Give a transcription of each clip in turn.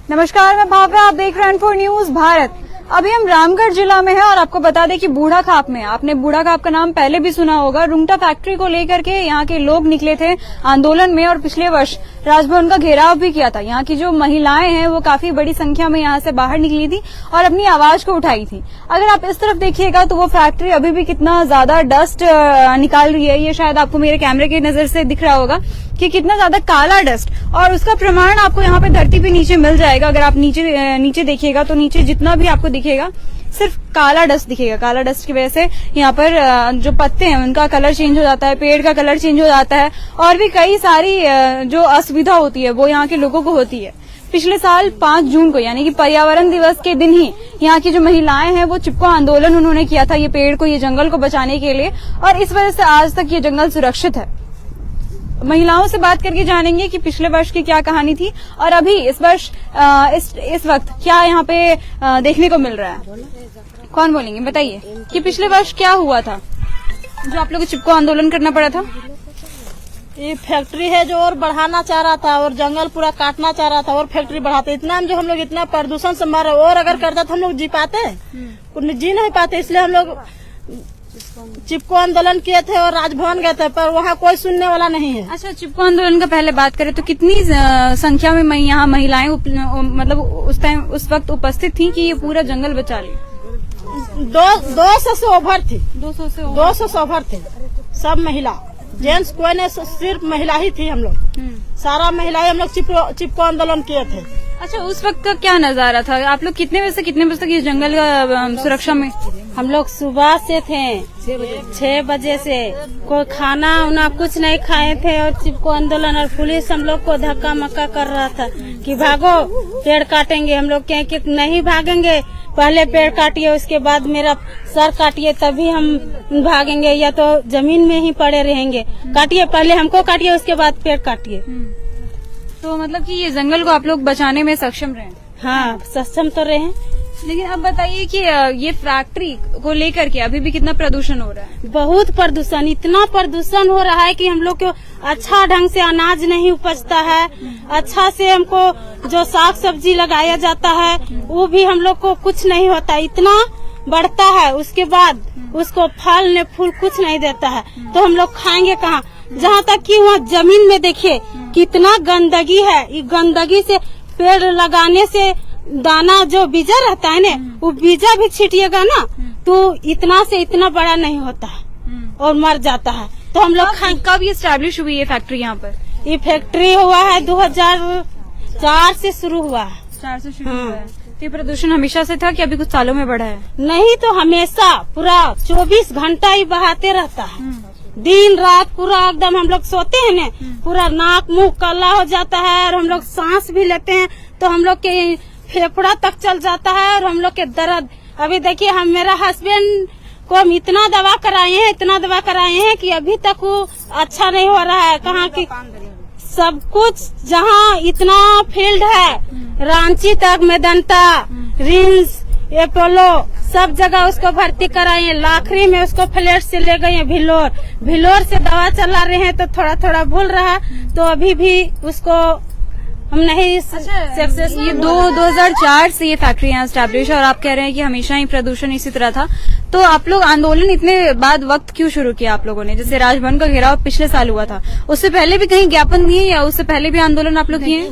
नमस्कार, मैं भावना, आप देख रहे हैं N4 न्यूज भारत। अभी हम रामगढ़ जिला में हैं और आपको बता दें कि बूढ़ा खाप में, आपने बूढ़ा खाप का नाम पहले भी सुना होगा। रुंगटा फैक्ट्री को लेकर के यहाँ के लोग निकले थे आंदोलन में और पिछले वर्ष राजभवन का घेराव भी किया था। यहाँ की जो महिलाएं हैं वो काफी बड़ी संख्या में यहाँ से बाहर निकली थी और अपनी आवाज को उठाई थी। अगर आप इस तरफ देखिएगा तो वो फैक्ट्री अभी भी कितना ज्यादा डस्ट निकाल रही है। ये शायद आपको मेरे कैमरे की नजर से दिख रहा होगा कि कितना ज्यादा काला डस्ट, और उसका प्रमाण आपको यहाँ पे धरती पे नीचे मिल जाएगा। अगर आप नीचे देखिएगा तो नीचे जितना भी आपको दिखेगा सिर्फ काला डस्ट दिखेगा। काला डस्ट की वजह से यहाँ पर जो पत्ते हैं उनका कलर चेंज हो जाता है, पेड़ का कलर चेंज हो जाता है और भी कई सारी जो असुविधा होती है वो यहाँ के लोगों को होती है। पिछले साल 5 जून को यानी कि पर्यावरण दिवस के दिन ही यहाँ की जो महिलाएं हैं वो चिपको आंदोलन उन्होंने किया था ये पेड़ को, ये जंगल को बचाने के लिए, और इस वजह से आज तक ये जंगल सुरक्षित है। महिलाओं से बात करके जानेंगे कि पिछले वर्ष की क्या कहानी थी और अभी इस वर्ष इस वक्त क्या यहाँ पे देखने को मिल रहा है। कौन बोलेंगे, बताइए कि पिछले वर्ष क्या हुआ था जो आप लोग को चिपको आंदोलन करना पड़ा था। ये फैक्ट्री है जो और बढ़ाना चाह रहा था और जंगल पूरा काटना चाह रहा था और फैक्ट्री बढ़ाते, इतना जो हम लोग इतना प्रदूषण से मर, और अगर करता तो हम लोग जी पाते, जी नहीं पाते। इसलिए हम लोग चिपको आंदोलन किए थे और राजभवन गए थे, पर वहाँ कोई सुनने वाला नहीं है। अच्छा, चिपको आंदोलन का पहले बात करें तो कितनी संख्या में यहाँ महिलाएं मतलब उस वक्त उपस्थित थी कि ये पूरा जंगल बचा ले? 200 से ओवर थी। 200 से ओवर थे सब महिला, जेंट्स कोई नहीं, सिर्फ महिला ही थी। हम लोग सारा महिलाएं हम लोग चिपको आंदोलन किए थे। अच्छा, उस वक्त का क्या नजारा था? आप लोग कितने बजे से कितने बजे तक इस जंगल का सुरक्षा में? हम लोग सुबह से थे 6 बजे से, कोई खाना उना कुछ नहीं खाए थे और चिपको आंदोलन, और पुलिस हम लोग को धक्का मक्का कर रहा था कि भागो पेड़ काटेंगे। हम लोग कहें कि नहीं भागेंगे, पहले पेड़ काटिए उसके बाद मेरा सर काटिए तभी हम भागेंगे, या तो जमीन में ही पड़े रहेंगे। काटिए, पहले हमको काटिए उसके बाद पेड़ काटिए। तो मतलब कि ये जंगल को आप लोग बचाने में सक्षम रहे? हाँ, सक्षम तो रहे। लेकिन अब बताइए कि ये फैक्ट्री को लेकर के अभी भी कितना प्रदूषण हो रहा है? बहुत प्रदूषण, इतना प्रदूषण हो रहा है कि हम लोग को अच्छा ढंग से अनाज नहीं उपजता है। अच्छा से हमको जो साग सब्जी लगाया जाता है वो भी हम लोग को कुछ नहीं होता, इतना बढ़ता है उसके बाद उसको फल ने फूल कुछ नहीं देता है, तो हम लोग खाएंगे कहाँ? जहाँ तक कि वहाँ जमीन में देखिए कितना गंदगी है। ये गंदगी से पेड़ लगाने से दाना जो बीजा रहता है ना, वो बीजा भी छिटिएगा ना तो इतना से इतना बड़ा नहीं होता है और मर जाता है। तो हम लोग कब ये स्टैब्लिश हुई ये फैक्ट्री यहाँ पर? ये फैक्ट्री हुआ है 2004 से शुरू हुआ है। 4 से शुरू हुआ है। तो ये प्रदूषण हमेशा से था कि अभी कुछ सालों में बढ़ा है? नहीं, तो हमेशा पूरा 24 घंटा ही बहाते रहता है, दिन रात पूरा एकदम। हम लोग सोते हैं ना, पूरा नाक मुंह काला हो जाता है और हम लोग सांस भी लेते हैं तो हम लोग के फेफड़ा तक चल जाता है और हम लोग के दर्द। अभी देखिए हम, मेरा हस्बैंड को हम इतना दवा कराए हैं कि अभी तक वो अच्छा नहीं हो रहा है। कहाँ की सब कुछ, जहाँ इतना फील्ड है, रांची तक, मेदंता, रिम्स, एपोलो, सब जगह उसको भर्ती कराए हैं। लाखरी में उसको फ्लैट से ले गए हैं भिलोर से दवा चला रहे हैं तो थोड़ा थोड़ा भूल रहा, तो अभी भी उसको हम नहीं सक्सेस। ये 2004 से ये फैक्ट्री यहाँ स्टैब्लिश है और आप कह रहे हैं कि हमेशा ही प्रदूषण इसी तरह था। तो आप लोग आंदोलन इतने बाद वक्त क्यों शुरू किया आप लोगों ने? जैसे राजभवन का घेराव पिछले साल हुआ था, उससे पहले भी कहीं ज्ञापन दिए या उससे पहले भी आंदोलन आप लोग किए हैं?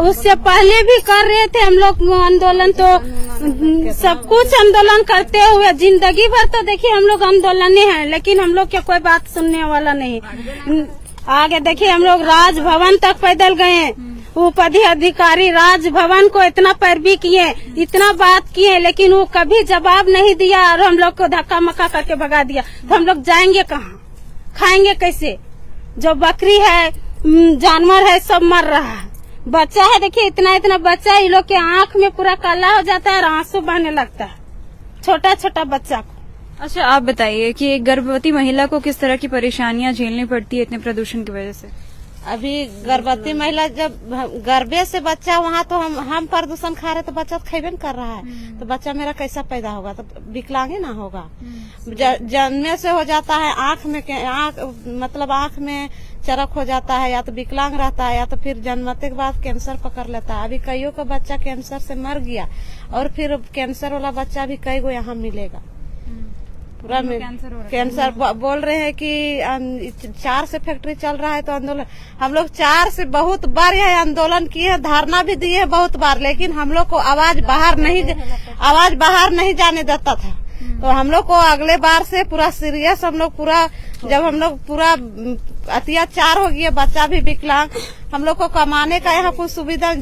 उससे पहले भी कर रहे थे हम लोग आंदोलन। तो सब कुछ आंदोलन करते हुए जिंदगी भर तो देखिए हम लोग आंदोलन है, लेकिन हम लोग क्या कोई बात सुनने वाला नहीं। आगे देखिए हम लोग राजभवन तक पैदल गए, उपअधिकारी राजभवन को इतना पैरवी किए, इतना बात किए, लेकिन वो कभी जवाब नहीं दिया और हम लोग को धक्का मक्का करके भगा दिया। तो हम लोग जाएंगे कहाँ, खाएंगे कैसे? जो बकरी है, जानवर है, सब मर रहा है। बच्चा है, देखिए इतना बच्चा, ये लोग के आँख में पूरा काला हो जाता है और आंसू बहने लगता है, छोटा छोटा बच्चा को। अच्छा, आप बताइए कि एक गर्भवती महिला को किस तरह की परेशानियां झेलनी पड़ती है इतने प्रदूषण की वजह से? अभी गर्भवती महिला जब गर्भे से बच्चा, वहाँ तो हम प्रदूषण खा रहे तो बच्चा तो खेबे कर रहा है, तो बच्चा मेरा कैसा पैदा होगा? तो विकलांग ना होगा। जन्मे से हो जाता है, आँख में मतलब आँख में चरक हो जाता है, या तो विकलांग रहता है, या तो फिर जन्मते के बाद कैंसर पकड़ लेता है। अभी कईयों का बच्चा कैंसर से मर गया और फिर कैंसर वाला बच्चा भी कई गो यहाँ मिलेगा। पूरा कैंसर बोल रहे हैं कि 4 से फैक्ट्री चल रहा है तो आंदोलन, हम लोग 4 से बहुत बार यह आंदोलन किए, धरना भी दिए बहुत बार, लेकिन हम लोग को आवाज बाहर नहीं जाने देता था। तो हम लोग को अगले बार से पूरा सीरियस हम लोग जब हम लोग पूरा अत्याचार हो गया, बच्चा भी विकलांग, हम लोग को कमाने का यहाँ कुछ सुविधा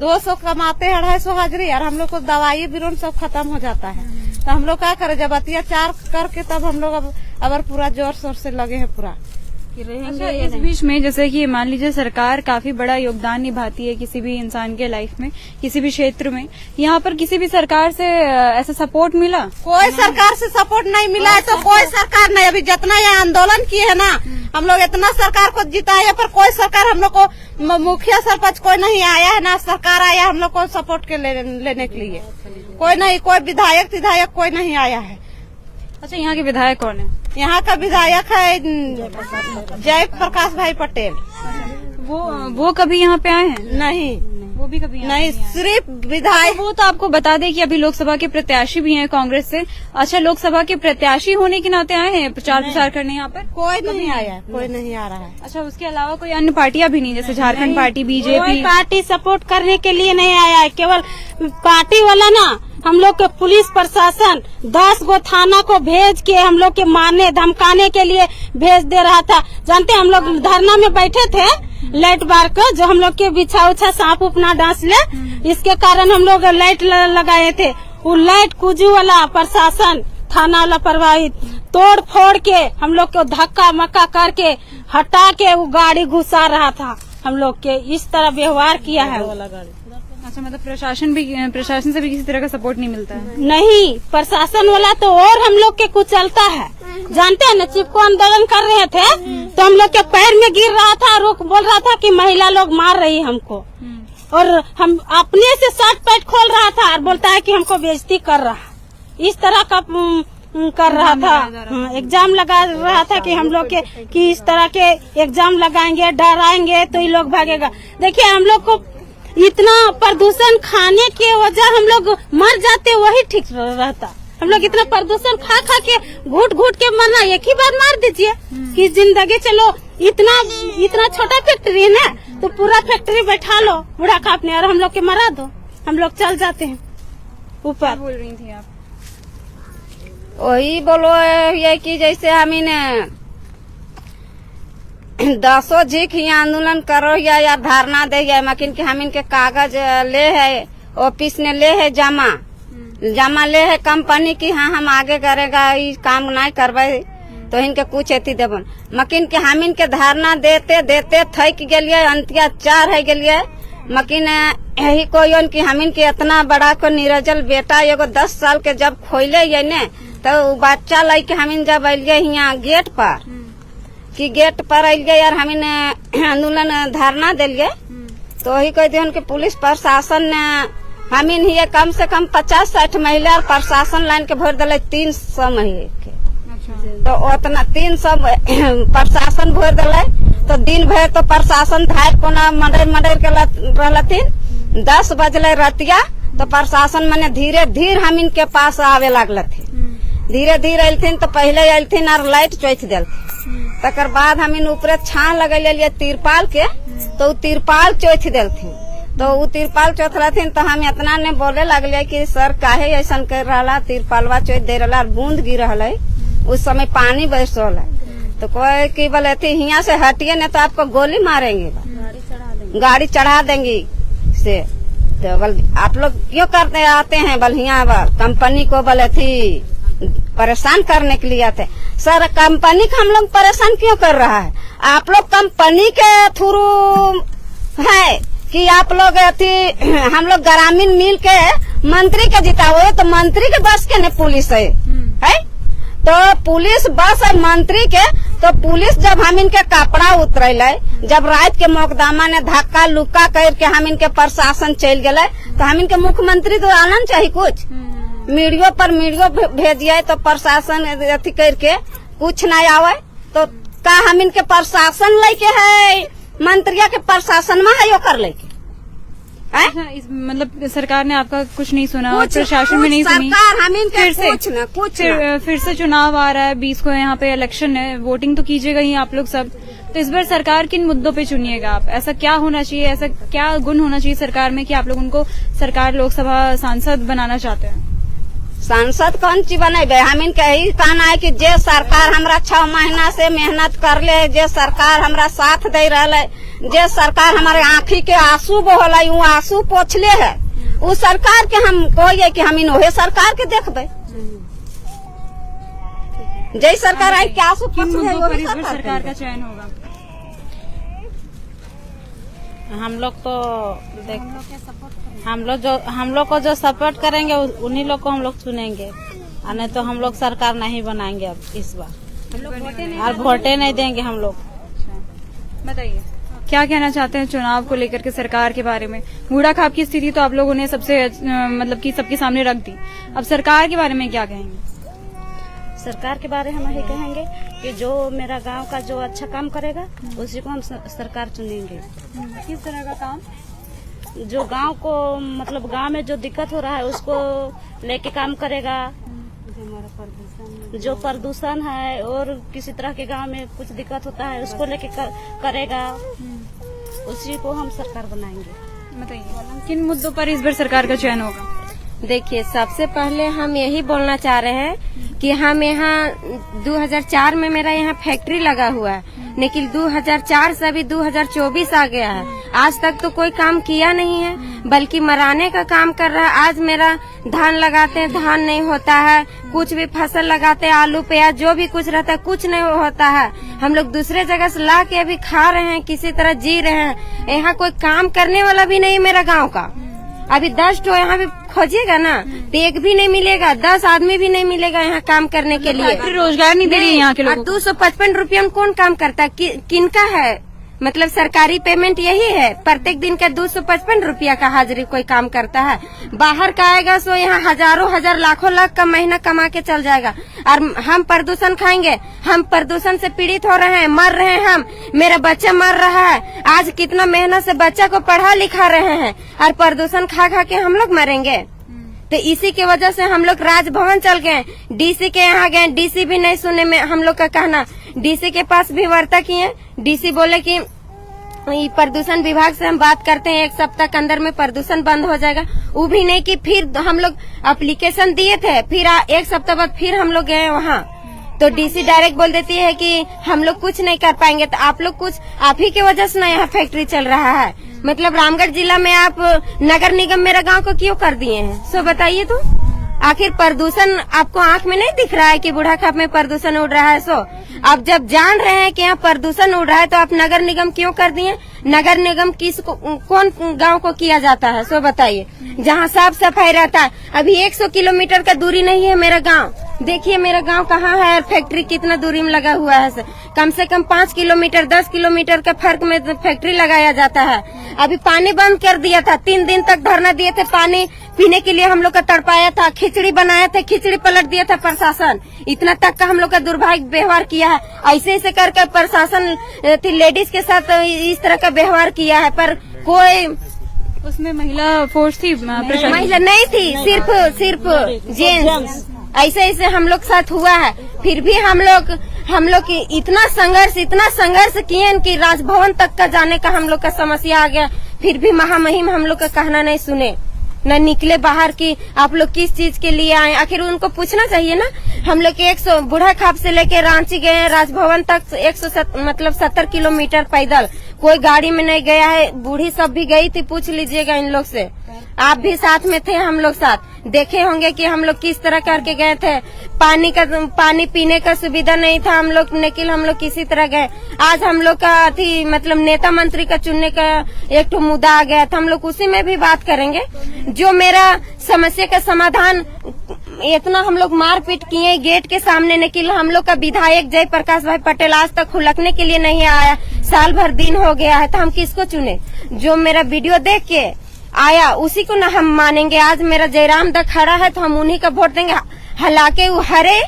200 कमाते हैं, 250 हाजिरी, और हम लोग को दवाई बिरोन सब खत्म हो जाता है। तो हम लोग क्या करें, जब अत्याचार करके तब हम लोग अब पूरा जोर शोर से लगे हैं पूरा कि अच्छा, इस बीच में जैसे कि मान लीजिए सरकार काफी बड़ा योगदान निभाती है किसी भी इंसान के लाइफ में, किसी भी क्षेत्र में, यहाँ पर किसी भी सरकार से ऐसा सपोर्ट मिला? कोई सरकार से सपोर्ट नहीं मिला है, तो कोई सरकार नहीं। अभी जितना ये आंदोलन किए है ना, हम लोग इतना सरकार को जिताए, पर कोई सरकार हम लोग को मुखिया सरपंच कोई नहीं आया है, ना सरकार आया हम लोग को सपोर्ट के लेने के लिए, कोई नहीं, कोई विधायक कोई नहीं आया है। अच्छा, यहाँ के विधायक कौन है? यहाँ का विधायक है जय प्रकाश भाई पटेल। वो कभी यहाँ पे आए हैं? नहीं, वो भी कभी नहीं, सिर्फ विधायक। वो तो आपको बता दें कि अभी लोकसभा के प्रत्याशी भी हैं कांग्रेस से। अच्छा, लोकसभा के प्रत्याशी होने के नाते आए हैं प्रचार प्रसार करने यहाँ पर? कोई नहीं आया है, कोई नहीं आ रहा है। अच्छा, उसके अलावा कोई अन्य पार्टियां भी नहीं, जैसे Jharkhand party, BJP? Party support करने के लिए नहीं आया है, केवल पार्टी वाला ना हम लोग के पुलिस प्रशासन 10 गो थाना को भेज के हम लोग के मारने धमकाने के लिए भेज दे रहा था। जानते हम लोग धरना में बैठे थे लाइट बार को, जो हम लोग के बिछा उछा सांप उप ना डांस ले, इसके कारण हम लोग लाइट लगाए थे। वो लाइट कुजू वाला प्रशासन थाना वाला प्रभावित तोड़ फोड़ के हम लोग को धक्का मक्का करके हटा के वो गाड़ी घुसा रहा था। हम लोग के इस तरह व्यवहार किया है वाला गाड़ी। अच्छा, मतलब प्रशासन से भी किसी तरह का सपोर्ट नहीं मिलता है? नहीं, प्रशासन वाला तो और हम लोग के कुछ चलता है। जानते हैं न, चिपको आंदोलन कर रहे थे तो हम लोग के पैर में गिर रहा था, रोक बोल रहा था कि महिला लोग मार रही है हमको, और हम अपने से शर्ट पैंट खोल रहा था और बोलता है कि हमको बेइज्जती कर रहा, इस तरह का कर रहा था। एग्जाम लगा रहा था कि हम लोग के कि इस तरह के एग्जाम लगाएंगे, डराएंगे तो ये लोग भागेगा। देखिए, हम लोग को इतना प्रदूषण खाने के वजह हम लोग मर जाते, वही ठीक रहता। हम लोग इतना प्रदूषण खा के घुट के मरना, एक ही बार मार दीजिए कि जिंदगी चलो। इतना छोटा फैक्ट्री है ना, तो पूरा फैक्ट्री बैठा लो बूढ़ा कापने और हम लोग के मरा दो, हम लोग चल जाते हैं ऊपर। बोल रही थी आप? वही बोलो ये कि जैसे हम इन्हें 10 झीक ही आंदोलन करो या धरना दे, मकिन के हम इनके कागज ले है, ऑफिस ने ले है जमा ले है कंपनी की, हाँ हम आगे करेगा, ये काम नहीं करवाए तो इनके कुछ एती देवन, मकिन के हम इनके धरना देते थक गलिए, अत्याचार है गलिए। मकिन यही कोई कि हम इनके इतना बड़ा को निरजल बेटा एगो 10 साल के जब खोले ये ने, तो बच्चा लाई के हम जब अलिए यहाँ गेट पर अलिए यार, हम आंदोलन धरना दिलिए, तो वही कह दिए कि पुलिस प्रशासन ने हम ये कम से कम 50-60 महिला और प्रशासन लाइन के भर दिले 300 महिला के। तो उतना 300 प्रशासन भर दिले, तो दिन भर तो प्रशासन धार कोना मडर के रहलथिन। 10 बजले रतिया तो प्रशासन मने धीरे हम इनके पास आवे लगल थे, धीरे अलिन। तो पहले अलिन और लाइट चोथ दिलथिन, तकर बाद हम इन ऊपर छान लगे तिरपाल के, तो तिरपाल चोथ दिलथिन। तो वो तिरपाल चोथ रहथिन, तो हम इतना ने बोले लगलिए कि सर काहे ऐसा कर रहा, तिरपालवा चोथ दे रहा, बूंद गिर रहा, उस समय पानी बरसल है। तो कोई की बोले थी यहाँ से हटिए नहीं तो आपको गोली मारेंगे, गाड़ी चढ़ा देंगी से। तो बोल आप लोग क्यों करते आते हैं, बोल यहाँ कंपनी को बोले थी परेशान करने के लिए आते। सर कंपनी का हम लोग परेशान क्यों कर रहा है, आप लोग कंपनी के थ्रू है कि आप लोग हम लोग ग्रामीण मिल के मंत्री के जिताओ, तो मंत्री के बस के नहीं पुलिस है? तो पुलिस बस है मंत्री के। तो पुलिस जब हम इनके कपड़ा उतरल, जब रात के मोकदमा ने धक्का लुक्का करके हम इनके प्रशासन चल गए, तो हम इनके मुख्यमंत्री तो आना चाहिए कुछ, मीडियो भेजिए, तो प्रशासन अथी करके कुछ नहीं आवे। तो का हम इनके प्रशासन लेके है, मंत्रिया के प्रशासन में है ओकर लेके। अच्छा, मतलब सरकार ने आपका कुछ नहीं सुना और प्रशासन भी नहीं सुनी। सरकार हम इनके कुछ फिर से चुनाव आ रहा है, 20 को यहाँ पे इलेक्शन है, वोटिंग तो कीजिएगा ही आप लोग सब। तो इस बार सरकार किन मुद्दों पे चुनिएगा आप? ऐसा क्या होना चाहिए, ऐसा क्या गुण होना चाहिए सरकार में कि आप लोग उनको सरकार लोकसभा सांसद बनाना चाहते हैं? सांसद कौन चीज बनेबे? हम इनके ही कहना है कि जे सरकार हमरा 6 महीना से मेहनत कर ले, जे सरकार हमरा साथ दे रहा, जे सरकार हमारे आँखी के आंसू बहल है, वो आंसू पोछले है, उस सरकार के हम कहिए कि हम इन ओहे सरकार के देखबे। जय सरकार आई क्या आंसू सरकार का चयन होगा? हम लोग तो हम लोग को जो सपोर्ट करेंगे उन्हीं लोग को हम लोग चुनेंगे, और नहीं तो हम लोग सरकार नहीं बनाएंगे अब इस बार, और वोटे नहीं देंगे हम लोग। बताइए क्या कहना चाहते हैं चुनाव को लेकर के सरकार के बारे में? बूढ़ा खाप की स्थिति तो आप लोगों ने सबसे मतलब कि सबके सामने रख दी, अब सरकार के बारे में क्या कहेंगे? सरकार के बारे में हम यही कहेंगे कि जो मेरा गांव का जो अच्छा काम करेगा उसी को हम सरकार चुनेंगे। किस तरह का काम? जो गांव को मतलब गांव में जो दिक्कत हो रहा है उसको लेके काम करेगा, जो प्रदूषण है और किसी तरह के गांव में कुछ दिक्कत होता है उसको लेके करेगा, उसी को हम सरकार बनाएंगे। बताइए किन मुद्दों पर इस बार सरकार का चयन होगा? देखिए, सबसे पहले हम यही बोलना चाह रहे हैं कि हम यहाँ 2004 में मेरा यहाँ फैक्ट्री लगा हुआ है, लेकिन 2004 से अभी 2024 आ गया है, आज तक तो कोई काम किया नहीं है, बल्कि मराने का काम कर रहा है। आज मेरा धान लगाते हैं, धान नहीं होता है, कुछ भी फसल लगाते हैं, आलू प्याज जो भी कुछ रहता है कुछ नहीं होता है। हम लोग दूसरे जगह से ला के अभी खा रहे हैं, किसी तरह जी रहे हैं। यहाँ कोई काम करने वाला भी नहीं मेरा गाँव का। अभी 10 तो यहाँ पे खोजिएगा ना तो एक भी नहीं मिलेगा, 10 आदमी भी नहीं मिलेगा यहाँ काम करने के लिए। रोजगार नहीं दे रही है यहाँ के लोगों को। 255 रुपया में कौन काम करता है? किनका है? मतलब सरकारी पेमेंट यही है, प्रत्येक दिन का 255 रुपया का हाजिरी कोई काम करता है। बाहर का आएगा सो यहाँ हजारों हजार लाखों लाख का महीना कमा के चल जाएगा, और हम प्रदूषण खाएंगे। हम प्रदूषण से पीड़ित हो रहे हैं, मर रहे हैं, हम मेरा बच्चा मर रहा है। आज कितना मेहनत से बच्चा को पढ़ा लिखा रहे हैं और प्रदूषण खा खा के हम लोग मरेंगे। तो इसी की वजह से हम लोग राजभवन चल गए, डीसी के यहाँ गए, डीसी भी नहीं सुने में हम लोग का कहना। डीसी के पास भी वार्ता किए, डीसी बोले कि प्रदूषण विभाग से हम बात करते हैं, 1 सप्ताह के अंदर में प्रदूषण बंद हो जाएगा। वो भी नहीं कि फिर हम लोग एप्लीकेशन दिए थे, फिर 1 सप्ताह बाद फिर हम लोग गए वहाँ, तो डीसी डायरेक्ट बोल देती है कि हम लोग कुछ नहीं कर पाएंगे। तो आप लोग कुछ, आप ही की वजह से ना यहाँ फैक्ट्री चल रहा है। मतलब रामगढ़ जिला में आप नगर निगम मेरा गांव को क्यों कर दिए हैं? सो बताइए तो, आखिर प्रदूषण आपको आंख में नहीं दिख रहा है कि बूढ़ा खाप में प्रदूषण उड़ रहा है? सो आप जब जान रहे हैं कि यहाँ प्रदूषण उड़ रहा है तो आप नगर निगम क्यों कर दिए? नगर निगम कौन गांव को किया जाता है? सो बताइए, जहाँ साफ सफाई रहता है। अभी 100 किलोमीटर का दूरी नहीं है मेरा गाँव। देखिए मेरा गांव कहाँ है और फैक्ट्री कितना दूरी में लगा हुआ है। कम से कम 5 किलोमीटर 10 किलोमीटर का फर्क में फैक्ट्री लगाया जाता है। अभी पानी बंद कर दिया था, 3 दिन तक धरना दिए थे, पानी पीने के लिए हम लोग का तड़पाया था, खिचड़ी बनाया था, खिचड़ी पलट दिया था प्रशासन। इतना तक का हम लोग का दुर्भाग्य व्यवहार किया है। ऐसे ऐसे करके प्रशासन लेडीज के साथ इस तरह का व्यवहार किया है, पर कोई उसमें महिला फोर्स थी? महिला नहीं थी, सिर्फ जेंट्स। ऐसे ऐसे हम लोग साथ हुआ है, फिर भी हम लोग इतना संघर्ष किए कि राजभवन तक का जाने का हम लोग का समस्या आ गया, फिर भी महामहिम हम लोग का कहना नहीं सुने, न निकले बाहर की आप लोग किस चीज के लिए आए। आखिर उनको पूछना चाहिए ना। हम लोग 100 बूढ़ा खाप से लेके रांची गए राजभवन तक 170 किलोमीटर पैदल, कोई गाड़ी में नहीं गया है। बूढ़ी सब भी गई थी, पूछ लीजिएगा इन लोग से, आप भी साथ में थे, हम लोग साथ देखे होंगे कि हम लोग किस तरह करके गए थे। पानी पीने का सुविधा नहीं था हम लोग, लेकिन हम लोग किसी तरह गए। आज हम लोग का मतलब नेता मंत्री का चुनने का एक तो मुद्दा आ गया था, हम लोग उसी में भी बात करेंगे। जो मेरा समस्या का समाधान, इतना हम लोग मारपीट किए गेट के सामने, लेकिन हम लोग का विधायक जय प्रकाश भाई पटेल आज तक हुलकने के लिए नहीं आया। साल भर दिन हो गया है, तो हम किसको चुने? जो मेरा वीडियो देख के आया उसी को ना हम मानेंगे। आज मेरा जयराम दा खड़ा है तो हम उन्हीं का वोट देंगे, हालांकि वो हरे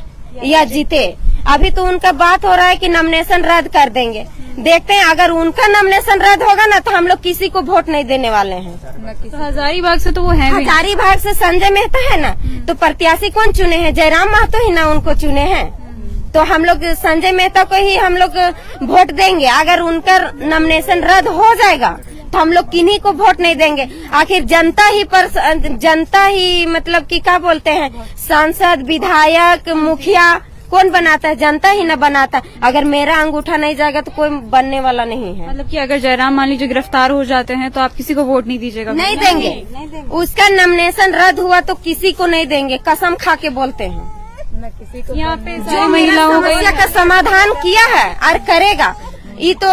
या जीते। अभी तो उनका बात हो रहा है कि नॉमिनेशन रद्द कर देंगे। देखते हैं, अगर उनका नॉमिनेशन रद्द होगा ना तो हम लोग किसी को वोट नहीं देने वाले हैं। तो हजारीबाग से तो वो है भी। हजारीबाग से संजय मेहता है ना, तो प्रत्याशी कौन चुने हैं? जयराम महतो ही ना उनको चुने हैं। तो हम लोग संजय मेहता को ही हम लोग वोट देंगे। अगर उनका नॉमिनेशन रद्द हो जाएगा तो हम लोग किन्हीं को वोट नहीं देंगे। आखिर जनता ही मतलब कि क्या बोलते हैं, सांसद, विधायक, मुखिया कौन बनाता है? जनता ही न बनाता। अगर मेरा अंगूठा नहीं जाएगा तो कोई बनने वाला नहीं है। मतलब कि अगर जयराम मान लीजिए गिरफ्तार हो जाते हैं तो आप किसी को वोट नहीं दीजिएगा? नहीं देंगे। उसका नॉमिनेशन रद्द हुआ तो किसी को नहीं देंगे, कसम खा के बोलते हैं। यहाँ पे जो महिलाओं समस्या का समाधान किया है और करेगा, ये तो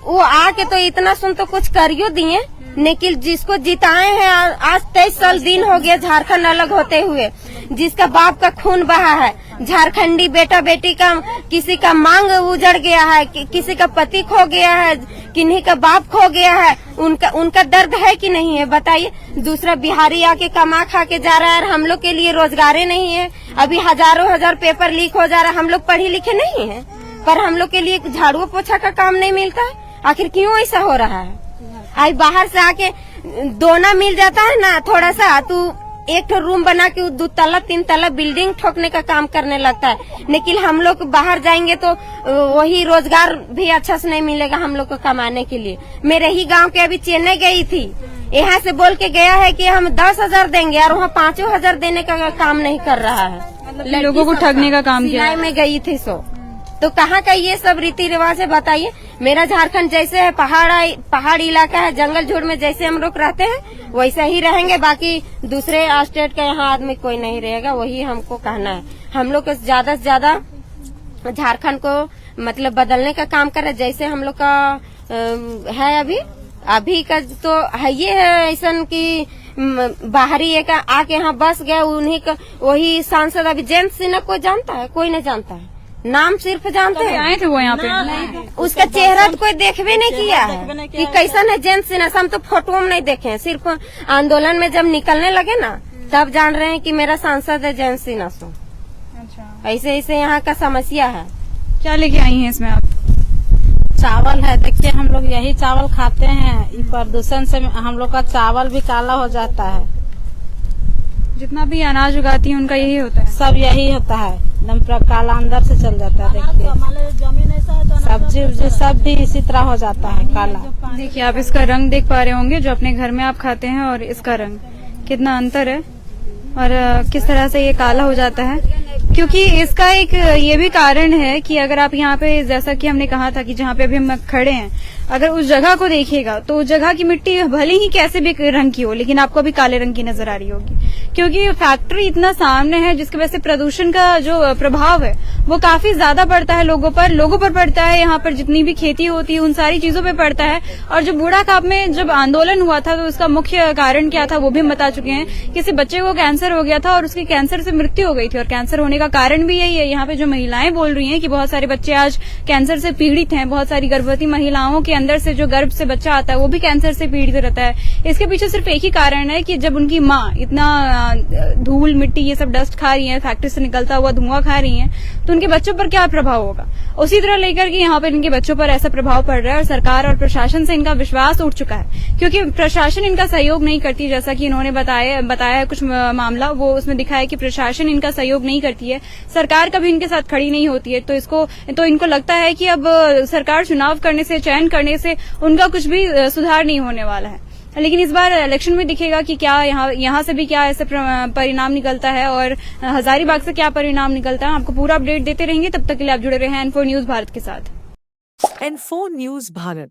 वो आके तो इतना सुन तो कुछ करियो दिए, लेकिन जिसको जिताए हैं आज 23 साल दिन हो गया झारखंड अलग होते हुए, जिसका बाप का खून बहा है, झारखंडी बेटा बेटी का किसी का मांग उजड़ गया है, किसी का पति खो गया है, किन्हीं का बाप खो गया है, उनका दर्द है कि नहीं है बताइए। दूसरा बिहारी आके कमा खा के जा रहा है और हम लोग के लिए रोजगार नहीं है। अभी हजार पेपर लीक हो जा रहा है। हम लोग पढ़े लिखे नहीं है, पर हम लोग के लिए झाड़ू पोछा का काम नहीं मिलता है। आखिर क्यों ऐसा हो रहा है? आज बाहर से आके दोना मिल जाता है ना, थोड़ा सा तू एक ठो रूम बना के 2 तला 3 तला बिल्डिंग ठोकने का काम करने लगता है। लेकिन हम लोग बाहर जाएंगे तो वही रोजगार भी अच्छा से नहीं मिलेगा हम लोग को कमाने के लिए। मेरे ही गांव के अभी चेन्नई गई थी, यहाँ से बोल के गया है कि हम 10,000 देंगे और वहाँ 5,000 देने का काम नहीं कर रहा है। मतलब लोगों को ठगने का काम किया है। में गई थी तो कहाँ का ये सब रीति रिवाज है बताइए। मेरा झारखंड जैसे है, पहाड़ी इलाका है, जंगल झोड़ में जैसे हम लोग रहते हैं वैसे ही रहेंगे। बाकी दूसरे स्टेट का यहाँ आदमी कोई नहीं रहेगा, वही हमको कहना है। हम लोग को ज्यादा से ज्यादा झारखंड को मतलब बदलने का काम कर रहे, जैसे हम लोग का है अभी का तो है ये है ऐसा कि बाहरी एक आके यहाँ बस गए, उन्हीं का वही सांसद अभी जयंत सिन्हा को जानता है? कोई नहीं जानता है, नाम सिर्फ जानते हैं। आए थे वो यहाँ पे, उसका चेहरा तो कोई देखवे नहीं किया है कि कैसा है जयंत सिन्हा। हम तो फोटो में नहीं देखे हैं, सिर्फ आंदोलन में जब निकलने लगे ना तब जान रहे हैं कि मेरा सांसद है जयंत सिन्हा। अच्छा, ऐसे यहाँ का समस्या है। क्या लेके आई हैं इसमें आप? चावल है, देखिए हम लोग यही चावल खाते हैं। इस प्रदूषण से हम लोग का चावल भी काला हो जाता है। जितना भी अनाज उगाती है उनका यही होता है? सब यही होता है, एकदम पूरा काला अंदर से चल जाता है। देखिए सब्जी उब्जी सब भी इसी तरह हो जाता है काला। देखिए आप इसका रंग देख पा रहे होंगे, जो अपने घर में आप खाते हैं और इसका रंग कितना अंतर है और किस तरह से ये काला हो जाता है। क्योंकि इसका एक ये भी कारण है कि अगर आप यहाँ पे, जैसा कि हमने कहा था कि जहाँ पे अभी हम खड़े हैं, अगर उस जगह को देखिएगा तो उस जगह की मिट्टी भले ही कैसे भी रंग की हो, लेकिन आपको अभी काले रंग की नजर आ रही होगी, क्योंकि फैक्ट्री इतना सामने है जिसकी वजह से प्रदूषण का जो प्रभाव है वो काफी ज्यादा पड़ता है लोगों पर पड़ता है। यहाँ पर जितनी भी खेती होती है उन सारी चीजों पे पड़ता है। और जो बूढ़ा खाप में जब आंदोलन हुआ था तो उसका मुख्य कारण क्या था वो भी हम बता चुके हैं। किसी बच्चे को कैंसर हो गया था और उसकी कैंसर से मृत्यु हो गई थी, और कैंसर होने का कारण भी यही है। यहाँ पे जो महिलाएं बोल रही हैं कि बहुत सारे बच्चे आज कैंसर से पीड़ित हैं, बहुत सारी गर्भवती महिलाओं के अंदर से जो गर्भ से बच्चा आता है वो भी कैंसर से पीड़ित रहता है। इसके पीछे सिर्फ एक ही कारण है कि जब उनकी माँ इतना धूल मिट्टी ये सब डस्ट खा रही है, फैक्ट्री से निकलता हुआ धुआं खा रही है, तो उनके बच्चों पर क्या प्रभाव होगा। उसी तरह लेकर के यहाँ पर इनके बच्चों पर ऐसा प्रभाव पड़ रहा है और सरकार और प्रशासन से इनका विश्वास उठ चुका है, क्योंकि प्रशासन इनका सहयोग नहीं करती। जैसा कि इन्होंने बताया है कुछ मामला, वो उसमें दिखा है कि प्रशासन इनका सहयोग नहीं करती है, सरकार कभी इनके साथ खड़ी नहीं होती है। तो इनको लगता है कि अब सरकार चुनाव करने से, चयन करने से उनका कुछ भी सुधार नहीं होने वाला है। लेकिन इस बार इलेक्शन में दिखेगा कि क्या यहाँ से भी क्या ऐसे परिणाम निकलता है और हजारीबाग से क्या परिणाम निकलता है। आपको पूरा अपडेट देते रहेंगे, तब तक के लिए आप जुड़े रहे हैं N4 न्यूज भारत के साथ। N4 news Bharat.